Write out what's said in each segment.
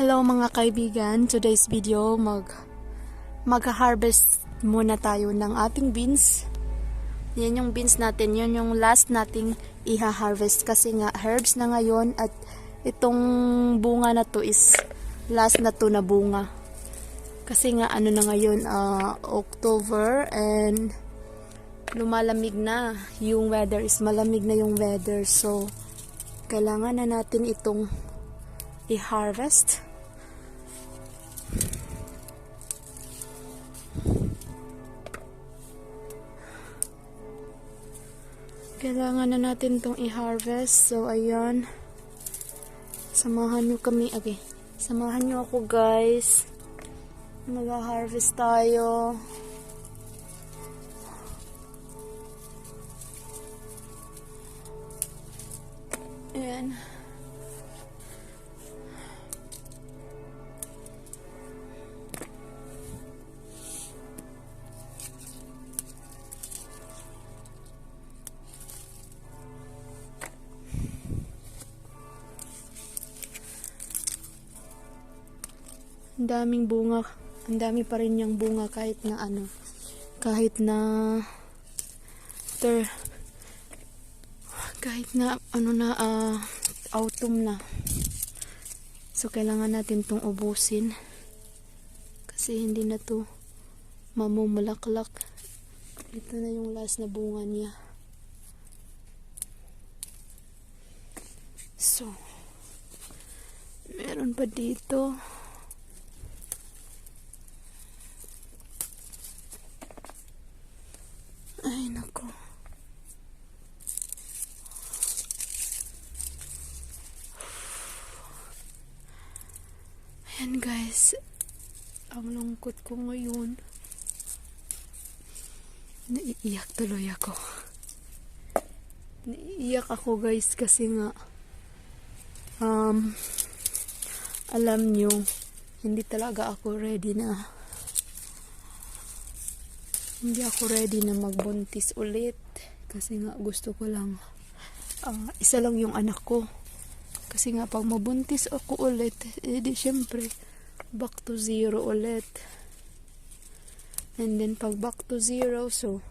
Hello mga kaibigan, today's video mag-harvest muna tayo ng ating beans. Yan yung beans natin, yun yung last nating iha-harvest kasi nga herbs na ngayon at itong bunga na to is last na to na bunga. Kasi nga ano na ngayon, October and lumalamig na yung weather, is malamig na yung weather, so kailangan na natin itong i-harvest. Kailangan na natin itong i-harvest. So ayan, samahan nyo kami. Okay, samahan nyo ako guys, mag-harvest tayo. Ayan. Ang daming bunga, ang dami pa rin yung bunga kahit na autumn na. So kailangan natin tong ubusin kasi hindi na to mamumulaklak. Ito na yung last na bunga niya. So meron pa dito. Ay, nako. Ayan guys. Ang lungkot ko ngayon. Naiiyak tuloy ako. Naiiyak ako guys kasi nga alam nyo, hindi talaga ako ready na magbuntis ulit kasi nga gusto ko lang isa lang yung anak ko, kasi nga pag mabuntis ako ulit di syempre back to zero ulit, and then pag back to zero, so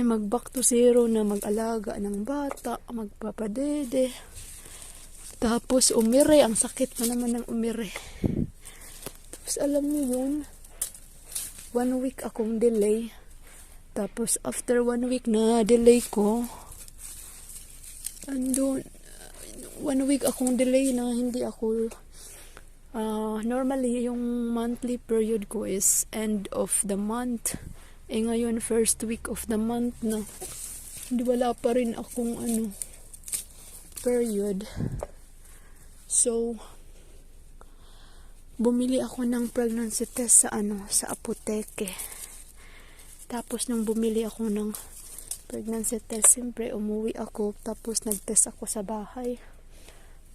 mag back to zero na mag-alaga ng bata, magpapadede, tapos umire, ang sakit pa naman ng umire. Tapos alam niyo yun, 1 week akong delay. Tapos after 1 week na delay ko, andun 1 week akong delay na hindi ako normally yung monthly period ko is end of the month. Ngayon first week of the month na. Hindi, wala pa rin akong period. So bumili ako ng pregnancy test sa apoteke. Tapos nung bumili ako ng pregnancy test, siyempre umuwi ako, tapos nagtest ako sa bahay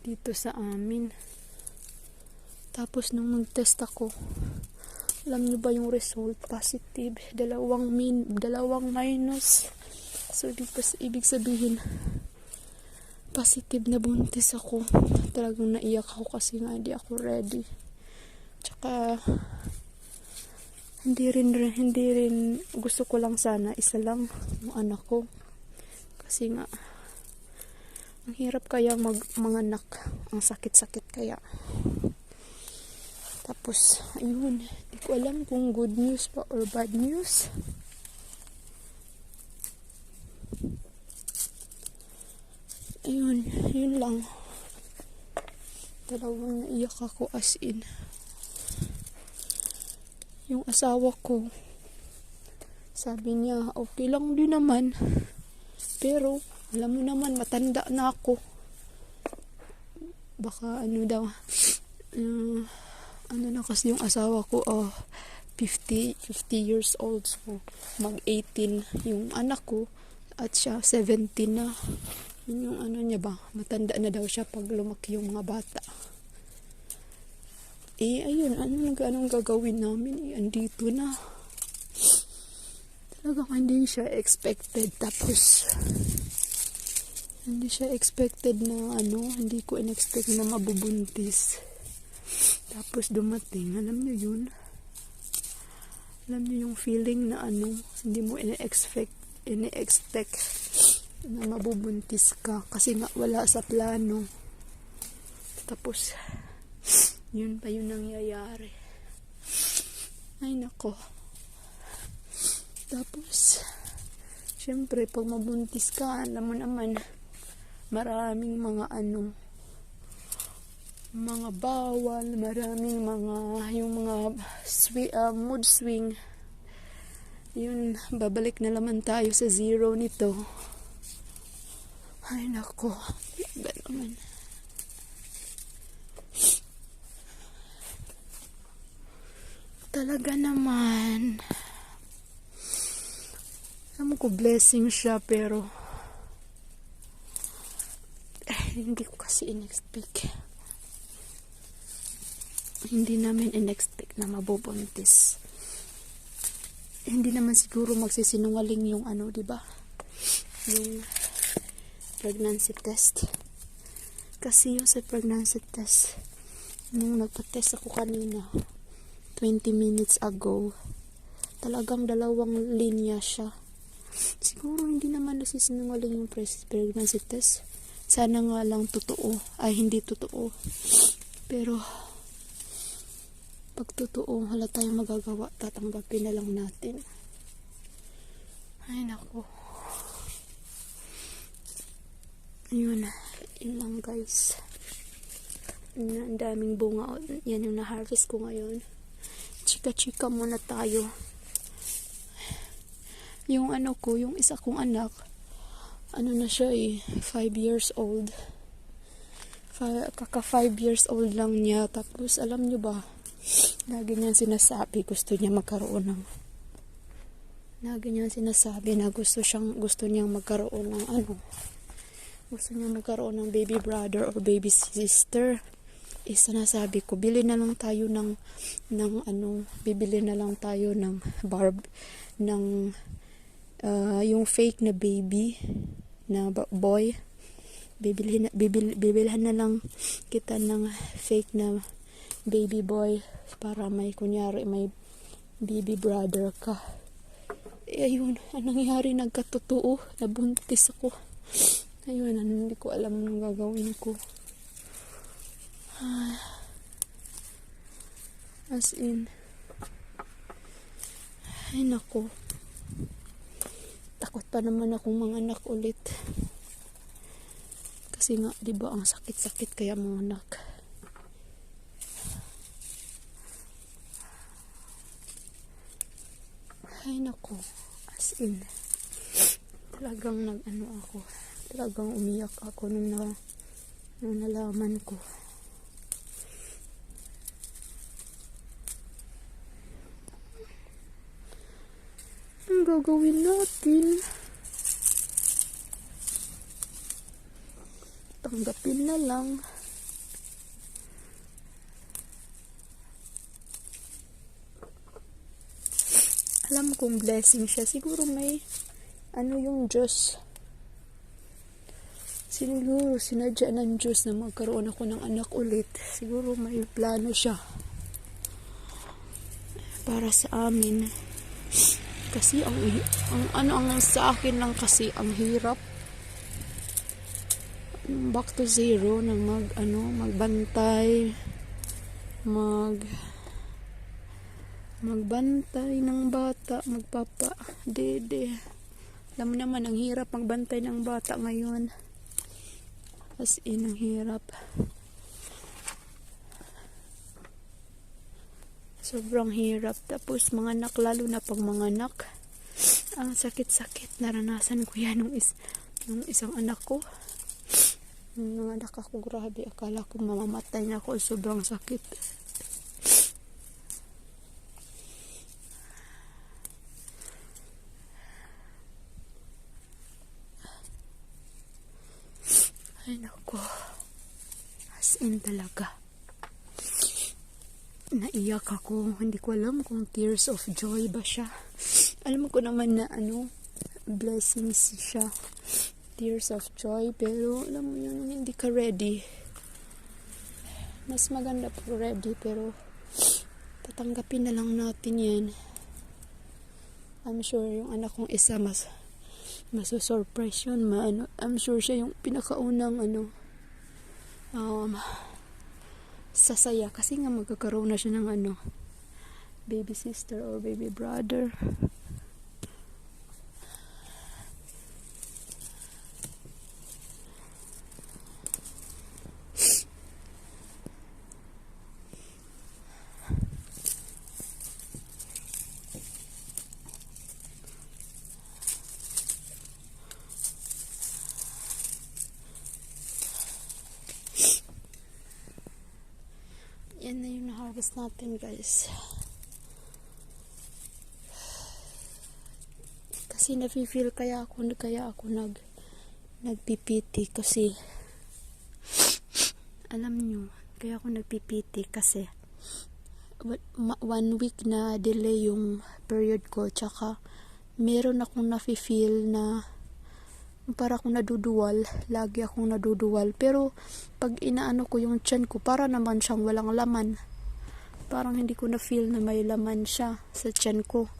dito sa amin. Tapos nung nagtest ako, alam niyo ba yung result? Positive, dalawang minus. So ibig sabihin positive na buntis ako. Talagang naiyak ako kasi nga hindi ako ready. Tsaka hindi rin gusto ko lang sana isa lang yung anak ko, kasi nga ang hirap kaya manganak, ang sakit-sakit kaya. Tapos ayun, hindi ko alam kung good news pa or bad news. Ayun, yun lang. Talagang naiyak ako as in. Yung asawa ko, sabi niya, okay lang din naman. Pero, alam mo naman, matanda na ako. Baka na kasi yung asawa ko, 50 years old. So, mag-18 yung anak ko, at siya 17 na. Yun yung niya ba, matanda na daw siya pag lumaki yung mga bata. Ayun, anong gagawin namin? Andito na. Talagang hindi siya expected. Tapos Hindi siya expected na ano, hindi ko in-expect na mabubuntis. Tapos dumating, alam niyo yun? Alam niyo yung feeling na ano, hindi mo in-expect na mabubuntis ka kasi nga wala sa plano. Tapos, yun pa yung nangyayari. Ay nako. Tapos, syempre, pag mabuntis ka, alam mo naman, maraming mga ano, mga bawal, maraming mga, yung mga mood swing. Yun, babalik na naman tayo sa zero nito. Ay nako, ba naman. Talaga naman. Alam ko blessing siya pero hindi ko kasi in-expect. Hindi namin in-expect na mabubuntis. Hindi naman siguro magsisinungaling yung ano, di ba? Yung pregnancy test. Kasi yung sa pregnancy test, nung nagpa-test ako kanina, 20 minutes ago, talagang 2 linya siya. Siguro hindi naman nasisinungaling yung pregnancy test. Sana nga lang totoo. Ay, hindi totoo. Pero, pag totoo, wala tayong magagawa. Tatanggapin na lang natin. Ay, naku. Yun lang guys. Ang daming bunga. Yan yung na-harvest ko ngayon. Chika-chika muna tayo. Yung ano ko, yung isa kong anak, ano na siya 5 years old. Kaka 5 years old lang niya. Tapos, alam nyo ba, lagi niyang sinasabi, gusto niya magkaroon ng, lagi niyang sinasabi na gusto niyang magkaroon ng ano, gusto niyang magkaroon ng baby brother or baby sister. Sinasabi ko, bili na lang tayo ng ano, bibili na lang tayo ng ng yung fake na baby na boy. Bibilhan na lang kita ng fake na baby boy para may kunyari may baby brother ka. Ayun, anong nangyari, nagkatotoo, nabuntis ako. Ayun, hindi ko alam anong gagawin ko. As in, ay nako, takot pa naman akong manganak ulit kasi nga, diba, ang sakit-sakit kaya manganak. Ay nako, as in, talagang talagang umiyak ako nung nalaman ko. Ang gagawin natin? Tanggapin na lang. Alam kong blessing siya. Siguro may ano yung Diyos. Siguro sinadya ng Diyos na magkaroon ako ng anak ulit. Siguro may plano siya para sa amin. Kasi ang sa akin lang kasi ang hirap. Back to zero na magbantay, magbantay ng bata, dede. Alam mo naman, ang hirap magbantay ng bata ngayon. As in, ang hirap. Sobrang hirap. Tapos, mga anak, lalo na pag mga anak, ang sakit-sakit. Naranasan ko yan nung isang anak ko. Nung anak ako, grabe. Akala ko mamamatay na ako. Sobrang sakit. Ay, naku. As in talaga. Naiyak ako. Hindi ko alam kung tears of joy ba siya. Alam ko naman na blessings siya. tears of joy, pero alam mo yun, hindi ka ready. Mas maganda pag ready, pero tatanggapin na lang natin yan. I'm sure yung anak kong isa maso-surprise yun. I'm sure siya yung pinakaunang sasaya kasi nga magkakaroon na siya ng baby sister or baby brother. Yan na yung na-harvest natin, guys. Kasi nafe-feel kaya ako nagpipiti kasi alam nyo, kaya ako nagpipiti kasi 1 week na delay yung period ko, tsaka meron akong nafe-feel na para akong naduduwal, lagi akong naduduwal, pero pag inaano ko yung tiyan ko, para naman siyang walang laman, parang hindi ko na feel na may laman siya sa tiyan ko,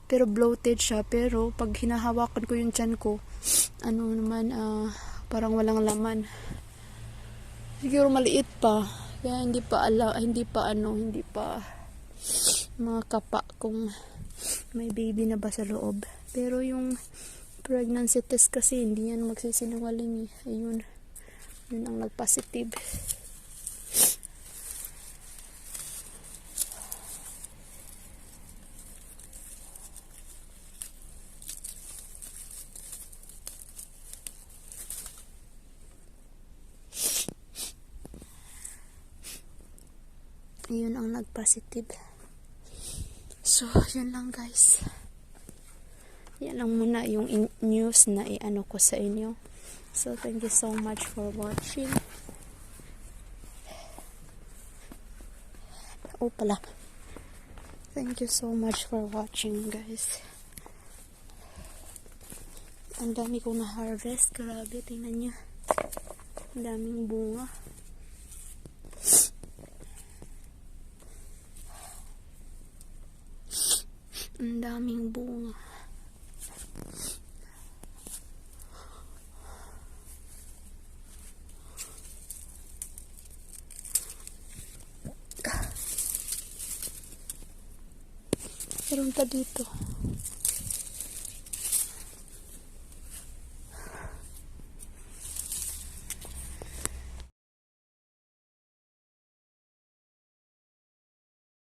pero bloated siya, pero pag hinahawakan ko yung tiyan ko, parang walang laman, siguro maliit pa, kaya hindi pa makakapa kung may baby na ba sa loob. Pero yung pregnancy test kasi hindi yan magsisinungaling eh. Ayun, yun ang nagpositive. Yun ang nagpositive. So, yun lang guys. Yan lang muna yung news na i-ano ko sa inyo. So, thank you so much for watching. Oh, pala. Thank you so much for watching, guys. Ang dami kong na-harvest. Grabe, tingnan nyo. Ang daming bunga. Ang daming bunga. Meron pa dito.